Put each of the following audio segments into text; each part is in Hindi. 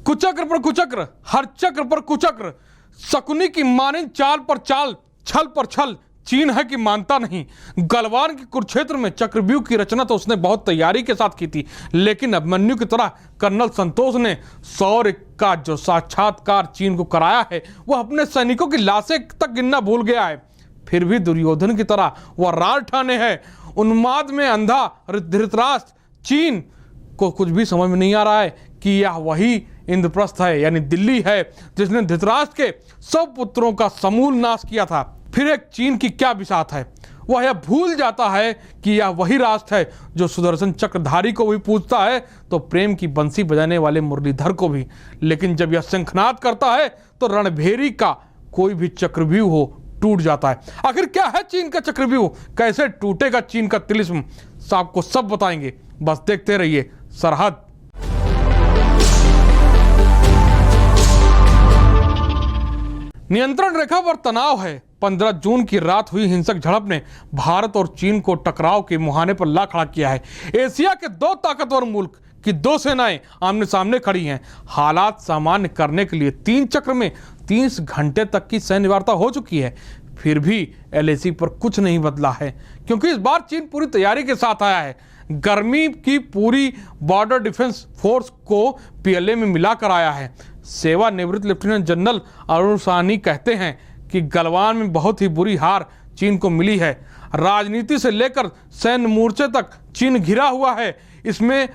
कुचक्र पर कुचक्र, हर चक्र पर कुचक्र, शकुनी की मानिंद चाल पर चाल, छल पर छल, चीन है कि मानता नहीं। गलवान के कुरुक्षेत्र में चक्रव्यूह की रचना तो उसने बहुत तैयारी के साथ की थी, लेकिन अभिमन्यु की तरह कर्नल संतोष ने शौर्य का जो साक्षात्कार चीन को कराया है, वह अपने सैनिकों की लाशें तक गिनना भूल गया है। फिर भी दुर्योधन की तरह वह रार ठाने है। उन्माद में अंधा धृतराष्ट्र चीन को कुछ भी समझ में नहीं आ रहा है कि यह वही इंद्रप्रस्थ है, यानी दिल्ली है, जिसने धृतराष्ट्र के सब पुत्रों का समूल नाश किया था। फिर एक चीन की क्या बिसात है, वह यह भूल जाता है कि यह वही राष्ट्र है जो सुदर्शन चक्रधारी को भी पूजता है तो प्रेम की बंसी बजाने वाले मुरलीधर को भी। लेकिन जब यह शंखनाद करता है तो रणभेरी का कोई भी चक्रव्यूह हो टूट जाता है। आखिर क्या है चीन का चक्रव्यूह, कैसे टूटेगा चीन का तिलिस्म, आपको सब बताएंगे, बस देखते रहिए सरहद। नियंत्रण रेखा पर तनाव है। 15 जून की रात हुई हिंसक झड़प ने भारत और चीन को टकराव के मुहाने पर ला खड़ा किया है। एशिया के दो ताकतवर मुल्क की दो सेनाएं आमने सामने खड़ी हैं। हालात सामान्य करने के लिए 3 चक्र में 30 घंटे तक की सैन्य वार्ता हो चुकी है। फिर भी एलएसी पर कुछ नहीं बदला है, क्योंकि इस बार चीन पूरी तैयारी के साथ आया है। गर्मी की पूरी बॉर्डर डिफेंस फोर्स को पीएलए में मिलाकर आया है। सेवानिवृत्त लेफ्टिनेंट जनरल अरुण साहनी कहते हैं कि गलवान में बहुत ही बुरी हार चीन को मिली है। राजनीति से लेकर सैन्य मोर्चे तक चीन घिरा हुआ है। इसमें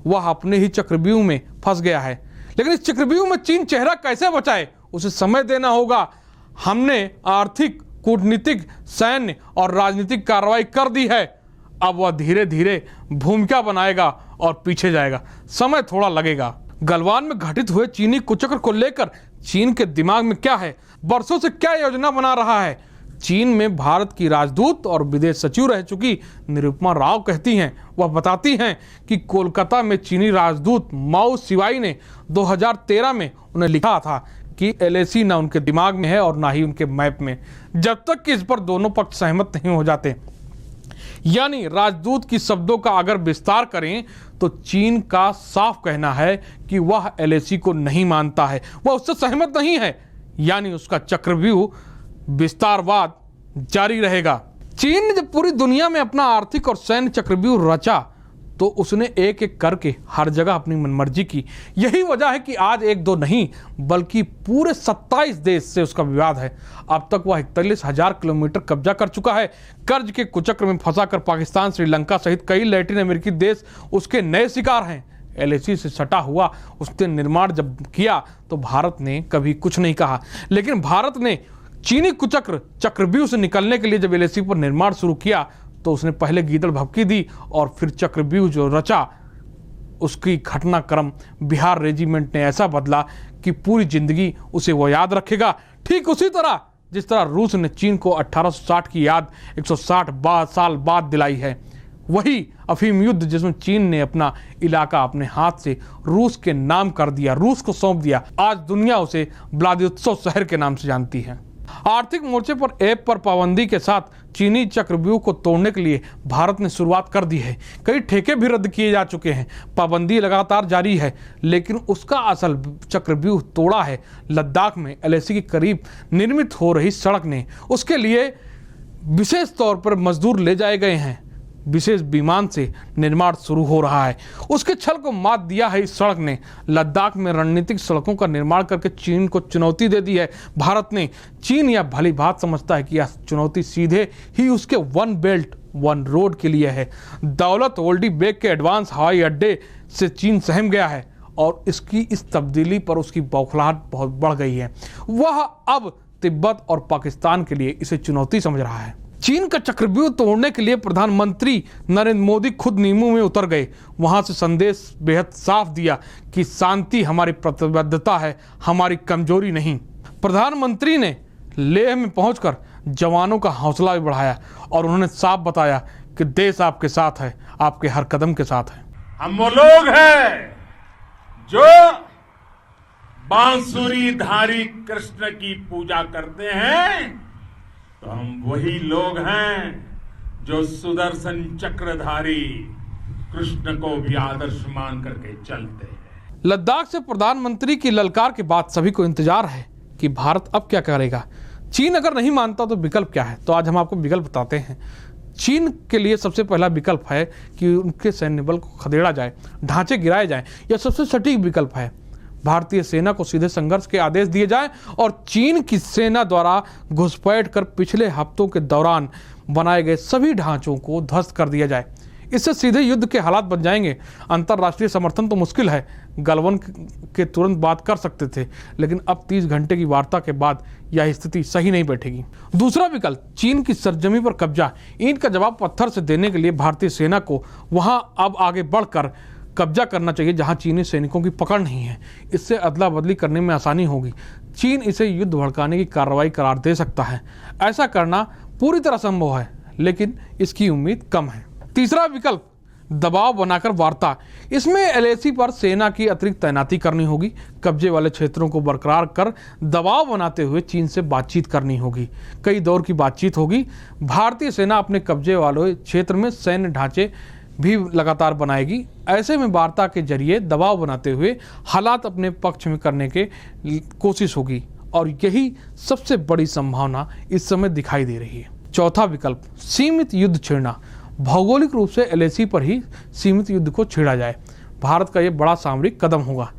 वह अपने ही चक्रव्यूह में फंस गया है। लेकिन इस चक्रव्यूह में चीन चेहरा कैसे बचाए, उसे समय देना होगा। हमने आर्थिक, कूटनीतिक, सैन्य और राजनीतिक कार्रवाई कर दी है। अब वह धीरे धीरे भूमिका बनाएगा और पीछे जाएगा। समय थोड़ा लगेगा। गलवान में घटित हुए चीनी कुचक्र को लेकर चीन के दिमाग में क्या है, बरसों से क्या योजना बना रहा है। चीन में भारत की राजदूत और विदेश सचिव रह चुकी निरुपमा राव कहती हैं, वह बताती हैं कि कोलकाता में चीनी राजदूत माओ सिवाई ने 2013 में उन्हें लिखा था कि एलएसी ना उनके दिमाग में है और ना ही उनके मैप में, जब तक कि इस पर दोनों पक्ष सहमत नहीं हो जाते। यानी राजदूत की शब्दों का अगर विस्तार करें तो चीन का साफ कहना है कि वह एलएसी को नहीं मानता है, वह उससे सहमत नहीं है। यानी उसका चक्रव्यूह विस्तारवाद जारी रहेगा। चीन ने जब पूरी दुनिया में अपना आर्थिक और सैन्य चक्रव्यूह रचा तो उसने एक एक करके हर जगह अपनी मनमर्जी की। यही वजह है कि आज 1-2 नहीं बल्कि पूरे 27 देश से उसका विवाद है। अब तक वह 41,000 किलोमीटर कब्जा कर चुका है। कर्ज के कुचक्र में फंसाकर पाकिस्तान, श्रीलंका सहित कई लैटिन अमेरिकी देश उसके नए शिकार हैं। एलएसी से सटा हुआ उसने निर्माण जब किया तो भारत ने कभी कुछ नहीं कहा, लेकिन भारत ने चीनी कुचक्र चक्रव्यूह से निकलने के लिए जब एलएसी पर निर्माण शुरू किया तो उसने पहले गीदड़ भभकी दी और फिर चक्रव्यूह जो रचा उसकी घटनाक्रम बिहार रेजिमेंट ने ऐसा बदला कि पूरी जिंदगी उसे वो याद रखेगा। ठीक उसी तरह जिस तरह रूस ने चीन को 1860 की याद 160 साल बाद दिलाई है। वही अफीम युद्ध जिसमें चीन ने अपना इलाका अपने हाथ से रूस के नाम कर दिया, रूस को सौंप दिया, आज दुनिया उसे व्लादिवोस्तोक शहर के नाम से जानती है। आर्थिक मोर्चे पर ऐप पर पाबंदी के साथ चीनी चक्रव्यूह को तोड़ने के लिए भारत ने शुरुआत कर दी है। कई ठेके भी रद्द किए जा चुके हैं। पाबंदी लगातार जारी है, लेकिन उसका असल चक्रव्यूह तोड़ा है लद्दाख में एलएसी के करीब निर्मित हो रही सड़क ने। उसके लिए विशेष तौर पर मजदूर ले जाए गए हैं। विशेष विमान से निर्माण शुरू हो रहा है। उसके छल को मात दिया है इस सड़क ने। लद्दाख में रणनीतिक सड़कों का निर्माण करके चीन को चुनौती दे दी है भारत ने। चीन यह भली बात समझता है कि यह चुनौती सीधे ही उसके 1 बेल्ट 1 रोड के लिए है। दौलत ओल्डी बेग के एडवांस हवाई अड्डे से चीन सहम गया है और इसकी इस तब्दीली पर उसकी बौखलाहट बहुत बढ़ गई है। वह अब तिब्बत और पाकिस्तान के लिए इसे चुनौती समझ रहा है। चीन का चक्रव्यूह तोड़ने के लिए प्रधानमंत्री नरेंद्र मोदी खुद नीमू में उतर गए। वहां से संदेश बेहद साफ दिया कि शांति हमारी प्रतिबद्धता है, हमारी कमजोरी नहीं। प्रधानमंत्री ने लेह में पहुंचकर जवानों का हौसला भी बढ़ाया और उन्होंने साफ बताया कि देश आपके साथ है, आपके हर कदम के साथ है। हम वो लोग हैं जो बांसुरी धारी कृष्ण की पूजा करते हैं, तो हम वही लोग हैं जो सुदर्शन चक्रधारी कृष्ण को भी आदर्श मान करके चलते हैं। लद्दाख से प्रधानमंत्री की ललकार के बाद सभी को इंतजार है कि भारत अब क्या करेगा। चीन अगर नहीं मानता तो विकल्प क्या है, तो आज हम आपको विकल्प बताते हैं। चीन के लिए सबसे पहला विकल्प है कि उनके सैन्य बल को खदेड़ा जाए, ढांचे गिराए जाए। यह सबसे सटीक विकल्प है। भारतीय सेना को सीधे संघर्ष के आदेश दिए जाएं और चीन की सेना द्वारा घुसपैठ कर पिछले हफ्तों के दौरान बनाए गए सभी ढांचों को ध्वस्त कर दिया जाए। इससे सीधे युद्ध के हालात बन जाएंगे। अंतर्राष्ट्रीय समर्थन तो मुश्किल है, गलवान के तुरंत बात कर सकते थे, लेकिन अब 30 घंटे की वार्ता के बाद यह स्थिति सही नहीं बैठेगी। दूसरा विकल्प, चीन की सरजमी पर कब्जा। ईंट का जवाब पत्थर से देने के लिए भारतीय सेना को वहां अब आगे बढ़कर कब्जा करना चाहिए जहां चीनी सैनिकों की पकड़ नहीं है। इससे अदला बदली करने में आसानी होगी। चीन इसे युद्ध भड़काने की कार्रवाई करार दे सकता है। ऐसा करना पूरी तरह संभव है, लेकिन इसकी उम्मीद कम है। तीसरा विकल्प, दबाव बनाकर वार्ता। इसमें एलएसी पर सेना की अतिरिक्त तैनाती करनी होगी। कब्जे वाले क्षेत्रों को बरकरार कर दबाव बनाते हुए चीन से बातचीत करनी होगी। कई दौर की बातचीत होगी। भारतीय सेना अपने कब्जे वाले क्षेत्र में सैन्य ढांचे भी लगातार बनाएगी। ऐसे में वार्ता के जरिए दबाव बनाते हुए हालात अपने पक्ष में करने की कोशिश होगी और यही सबसे बड़ी संभावना इस समय दिखाई दे रही है। चौथा विकल्प, सीमित युद्ध छेड़ना। भौगोलिक रूप से एलएसी पर ही सीमित युद्ध को छेड़ा जाए। भारत का यह बड़ा सामरिक कदम होगा।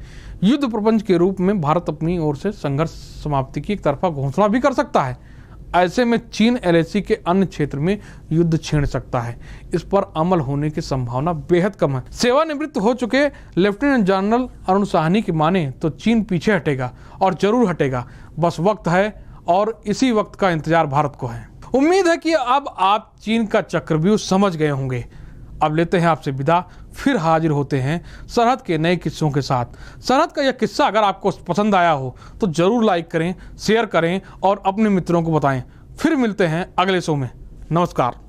युद्ध प्रपंच के रूप में भारत अपनी ओर से संघर्ष समाप्ति की एक तरफा घोषणा भी कर सकता है। ऐसे में चीन एलएसी के अन्य क्षेत्र में युद्ध छेड़ सकता है। इस पर अमल होने की संभावना बेहद कम है। सेवानिवृत्त हो चुके लेफ्टिनेंट जनरल अरुण साहनी की माने तो चीन पीछे हटेगा और जरूर हटेगा। बस वक्त है और इसी वक्त का इंतजार भारत को है। उम्मीद है कि अब आप चीन का चक्रव्यूह समझ गए होंगे। अब लेते हैं आपसे विदा, फिर हाजिर होते हैं सरहद के नए किस्सों के साथ। सरहद का यह किस्सा अगर आपको पसंद आया हो तो जरूर लाइक करें, शेयर करें और अपने मित्रों को बताएं। फिर मिलते हैं अगले शो में। नमस्कार।